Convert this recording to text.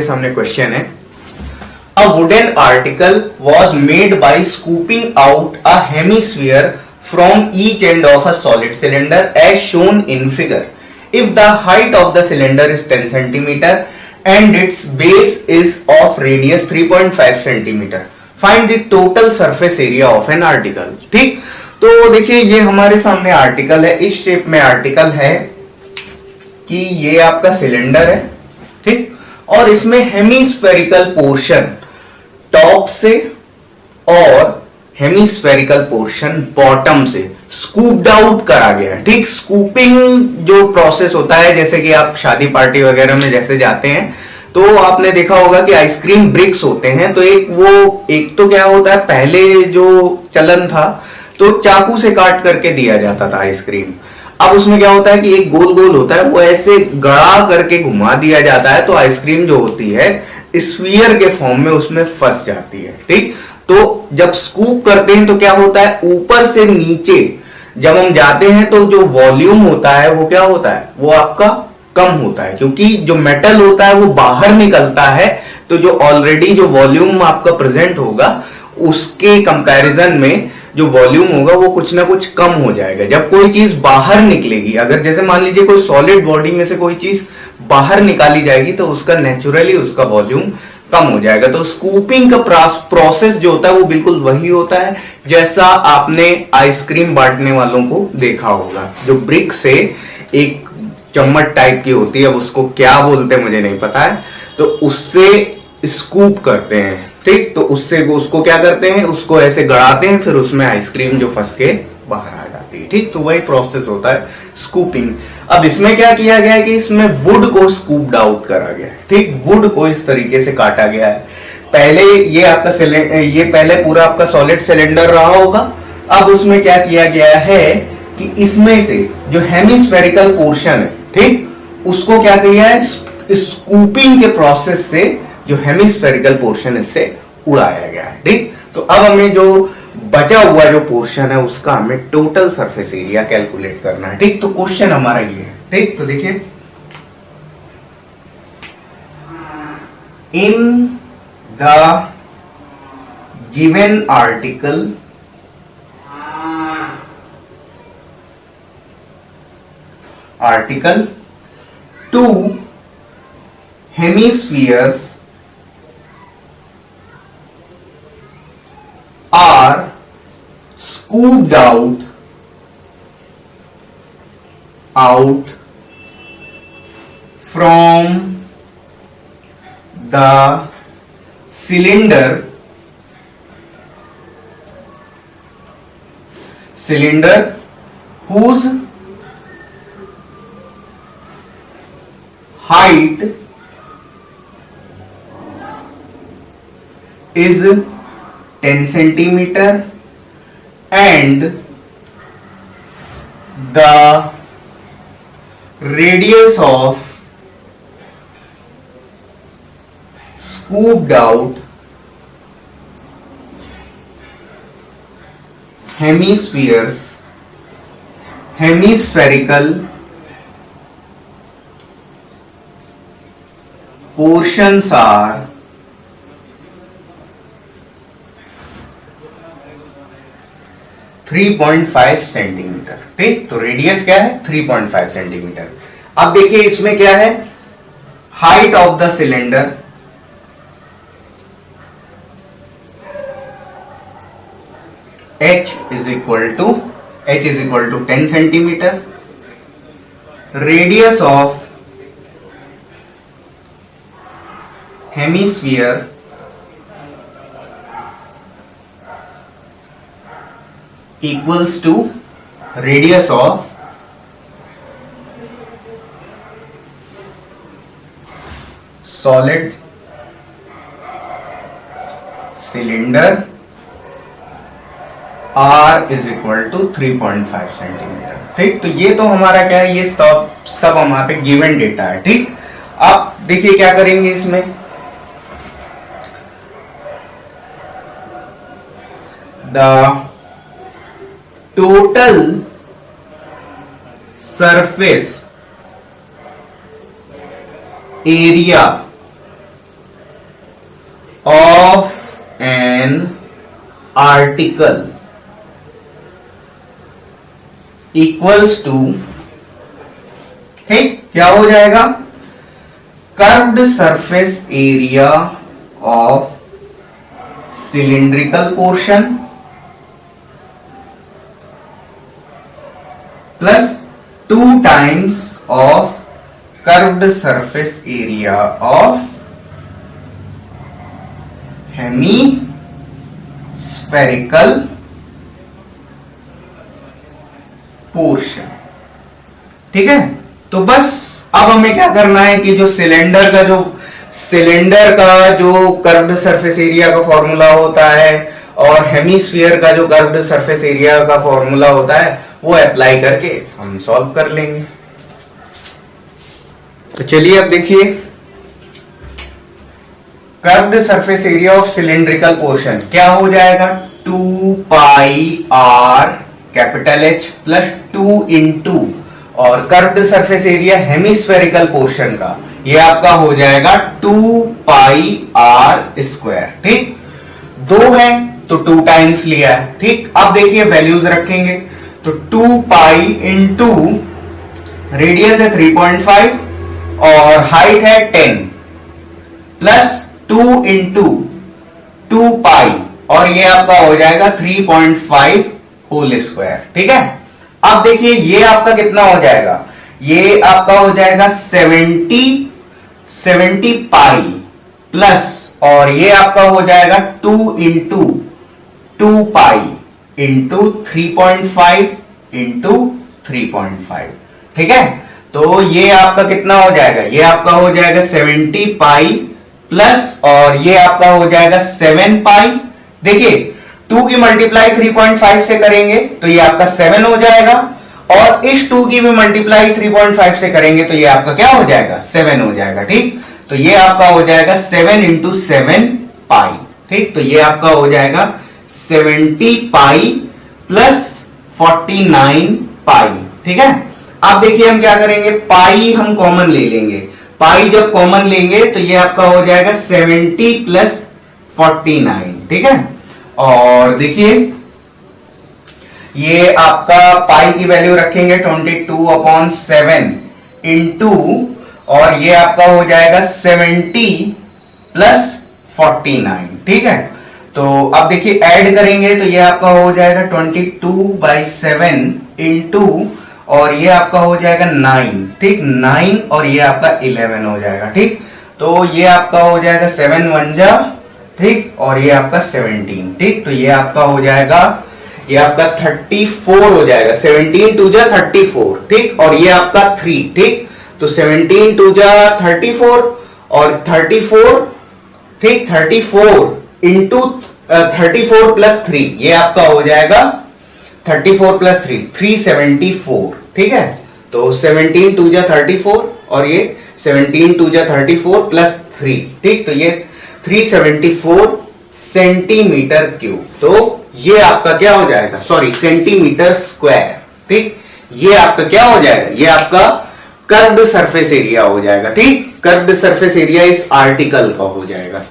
सामने क्वेश्चन है, a wooden article was made by scooping out a hemisphere from each end of a solid cylinder as shown in figure. If the height of the cylinder is 10 centimetre and its base is of radius 3.5 centimetre, find the total surface area of an article. ठीक, तो देखिए ये हमारे सामने article है, इस shape में article है कि ये आपका सिलेंडर है. ठीक, और इसमें हेमिस्फेरिकल पोर्शन टॉप से और हेमिस्फेरिकल पोर्शन बॉटम से स्कूप्ड आउट करा गया है. ठीक, स्कूपिंग जो प्रोसेस होता है, जैसे कि आप शादी पार्टी वगैरह में जैसे जाते हैं तो आपने देखा होगा कि आइसक्रीम ब्रिक्स होते हैं. तो एक तो क्या होता है, पहले जो चलन था तो चाकू से काट करके दिया जाता था आइसक्रीम. अब उसमें क्या होता है कि एक गोल गोल होता है, वो ऐसे गड़ा करके घुमा दिया जाता है, तो आइसक्रीम जो होती है स्फीयर के फॉर्म में उसमें फंस जाती है. ठीक, तो जब स्कूप करते हैं तो क्या होता है, ऊपर से नीचे जब हम जाते हैं तो जो वॉल्यूम होता है वो क्या होता है, वो आपका कम होता है, क्योंकि जो मेटल होता है वो बाहर निकलता है. तो जो ऑलरेडी जो वॉल्यूम आपका प्रेजेंट होगा उसके कंपैरिजन में जो वॉल्यूम होगा वो कुछ ना कुछ कम हो जाएगा. जब कोई चीज बाहर निकलेगी, अगर जैसे मान लीजिए कोई सॉलिड बॉडी में से कोई चीज बाहर निकाली जाएगी तो उसका नेचुरली उसका वॉल्यूम कम हो जाएगा. तो स्कूपिंग का प्रोसेस जो होता है वो बिल्कुल वही होता है जैसा आपने आइसक्रीम बांटने वालों को देखा होगा. जो ब्रिक से एक चम्मच टाइप की होती है, उसको क्या बोलते हैं मुझे नहीं पता है, तो उससे स्कूप करते हैं. ठीक, तो उससे उसको क्या करते हैं, उसको ऐसे गड़ाते हैं, फिर उसमें आइसक्रीम जो फंस के बाहर आ जाती है. ठीक, तो वही प्रोसेस होता है स्कूपिंग. अब इसमें क्या किया गया है कि इसमें वुड को स्कूप्ड आउट करा गया है. ठीक, वुड को इस तरीके से काटा गया है. पहले ये आपका ये पहले पूरा आपका सॉलिड सिलेंडर रहा होगा. अब उसमें क्या किया गया है कि इसमें से जो हेमिस्फेरिकल पोर्शन है, ठीक, उसको क्या किया है, स्कूपिंग के प्रोसेस से जो हेमिस्फेरिकल पोर्शन इससे उड़ाया गया है. ठीक, तो अब हमें जो बचा हुआ जो पोर्शन है उसका हमें टोटल सरफेस एरिया कैलकुलेट करना है. ठीक, तो क्वेश्चन हमारा ये है. ठीक, तो देखिए, in the given article 2 hemispheres are scooped out from the cylinder whose height is 10 centimeter and the radius of scooped out hemispherical portions are 3.5 centimetre. ठीक, तो रेडियस क्या है, 3.5 सेंटीमीटर. अब देखिए इसमें क्या है, height of the cylinder h is equal to 10 centimetre. Radius of hemisphere equals to radius of solid cylinder R is equal to 3.5 centimetre. ठीक, तो ये तो हमारा क्या है, ये सब हमारे गिवन डेटा है. ठीक, अब देखिए क्या करेंगे इसमें, the total surface area of an article equals to, ठीक, क्या हो जाएगा, curved surface area of cylindrical portion plus 2 times of curved surface area of hemispherical portion। ठीक है, तो बस अब हमें क्या करना है कि जो सिलेंडर का जो कर्व्ड सरफेस एरिया का फॉर्मूला होता है और हेमिस्फीयर का जो कर्व्ड सरफेस एरिया का फॉर्मूला होता है वो अप्लाई करके हम सॉल्व कर लेंगे। तो चलिए अब देखिए, curved surface area of cylindrical portion क्या हो जाएगा, 2 pi r capital H plus 2 into, और curved surface area hemispherical portion का ये आपका हो जाएगा 2 पाई आर स्क्वायर। ठीक, 2 है तो 2 टाइम्स लिया है। ठीक, अब देखिए वैल्यूज रखेंगे तो 2 पाई इंटू रेडियस है 3.5 और हाइट है 10 प्लस 2 इंटू 2 पाई और ये आपका हो जाएगा 3.5 होल स्क्वायर। ठीक है, अब देखिए ये आपका कितना हो जाएगा, ये आपका हो जाएगा 70 पाई प्लस और ये आपका हो जाएगा 2 इंटू 2 पाई इंटू 3.5 इंटू 3.5। ठीक है, तो ये आपका कितना हो जाएगा, ये आपका हो जाएगा 70 पाई प्लस और ये आपका हो जाएगा 7 पाई। देखिए 2 की मल्टीप्लाई 3.5 से करेंगे तो ये आपका 7 हो जाएगा और इस 2 की भी मल्टीप्लाई 3.5 से करेंगे तो ये आपका क्या हो जाएगा, 7 हो जाएगा। ठीक, तो ये आपका हो जाएगा 7 इंटू 7 पाई। ठीक, तो ये आपका हो जाएगा 70 पाई प्लस 49 पाई। ठीक है, अब देखिए हम क्या करेंगे, पाई हम कॉमन ले लेंगे, पाई जब कॉमन लेंगे तो ये आपका हो जाएगा 70 प्लस 49। ठीक है, और देखिए ये आपका पाई की वैल्यू रखेंगे 22/7 इंटू और ये आपका हो जाएगा 70 प्लस 49। ठीक है, तो अब देखिए ऐड करेंगे तो ये आपका हो जाएगा 22/7 इंटू और ये आपका हो जाएगा 9। ठीक, 9 और ये आपका 11 हो जाएगा। ठीक, तो ये आपका हो जाएगा 7 1 जा, ठीक, और ये आपका 17। ठीक, तो ये आपका हो जाएगा, ये आपका 34 हो जाएगा, 17 2 जा 34। ठीक, और ये आपका 3। ठीक, तो 17 2 जा 34 और 34, ठीक, 34 इंटू 34 प्लस 3 ये आपका हो जाएगा 34 प्लस 3 374। ठीक है, तो 17 2 जा 34 और ये 17 2 जा 34 प्लस 3। ठीक, तो ये 374 सेंटीमीटर क्यूब। तो ये आपका क्या हो जाएगा, सॉरी सेंटीमीटर स्क्वायर। ठीक, ये आपका क्या हो जाएगा, ये आपका कर्व्ड सरफेस एरिया हो जाएगा। ठीक, कर्व्ड सरफेस एरिया इस आर्टिकल का हो जाएगा।